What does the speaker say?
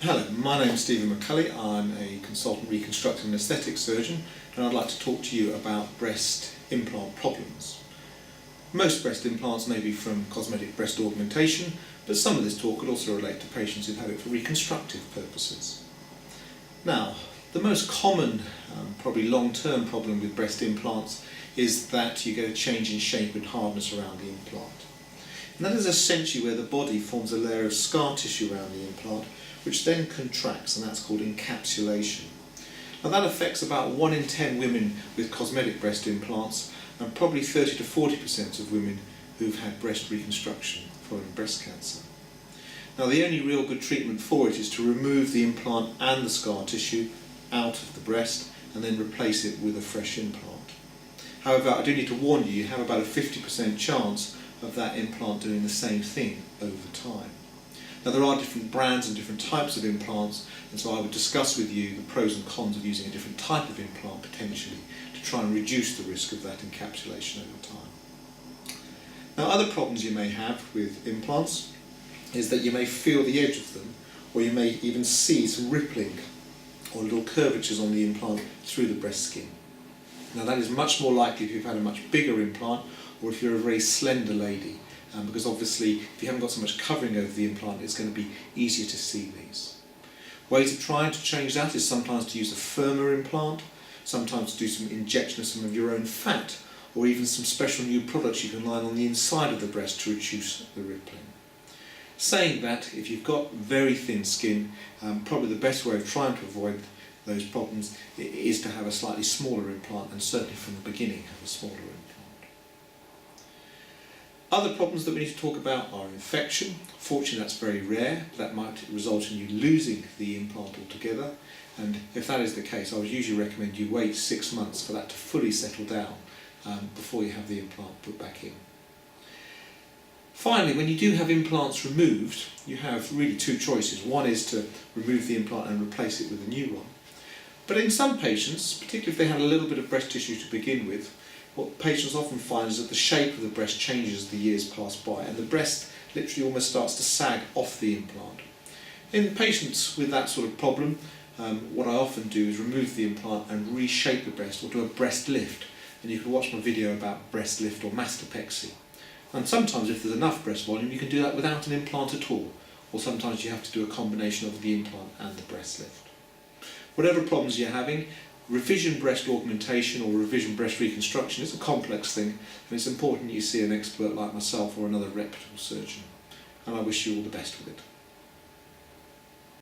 Hello, my name is Stephen McCulley. I'm a consultant reconstructive and aesthetic surgeon, and I'd like to talk to you about breast implant problems. Most breast implants may be from cosmetic breast augmentation, but some of this talk could also relate to patients who've had it for reconstructive purposes. Now, the most common, probably long-term problem with breast implants is that you get a change in shape and hardness around the implant. And that is essentially where the body forms a layer of scar tissue around the implant, which then contracts, and that's called encapsulation. Now that affects about 1 in 10 women with cosmetic breast implants, and probably 30 to 40% of women who've had breast reconstruction following breast cancer. Now the only real good treatment for it is to remove the implant and the scar tissue out of the breast and then replace it with a fresh implant. However, I do need to warn you, you have about a 50% chance of that implant doing the same thing over time. Now there are different brands and different types of implants, and so I would discuss with you the pros and cons of using a different type of implant potentially to try and reduce the risk of that encapsulation over time. Now other problems you may have with implants is that you may feel the edge of them, or you may even see some rippling or little curvatures on the implant through the breast skin. Now that is much more likely if you've had a much bigger implant or if you're a very slender lady, because obviously if you haven't got so much covering over the implant, it's going to be easier to see these. Ways of trying to change that is sometimes to use a firmer implant, sometimes to do some injection of some of your own fat, or even some special new products you can line on the inside of the breast to reduce the rippling. Saying that, if you've got very thin skin, probably the best way of trying to avoid those problems is to have a slightly smaller implant, and certainly from the beginning have a smaller implant. Other problems that we need to talk about are infection. Fortunately that's very rare, that might result in you losing the implant altogether, and if that is the case I would usually recommend you wait 6 months for that to fully settle down before you have the implant put back in. Finally, when you do have implants removed, you have really two choices. One is to remove the implant and replace it with a new one. But in some patients, particularly if they had a little bit of breast tissue to begin with, what patients often find is that the shape of the breast changes as the years pass by, and the breast literally almost starts to sag off the implant. In patients with that sort of problem, what I often do is remove the implant and reshape the breast, or do a breast lift. And you can watch my video about breast lift or mastopexy. And sometimes if there's enough breast volume you can do that without an implant at all, or sometimes you have to do a combination of the implant and the breast lift. Whatever problems you're having, revision breast augmentation or revision breast reconstruction is a complex thing, and it's important you see an expert like myself or another reputable surgeon. And I wish you all the best with it.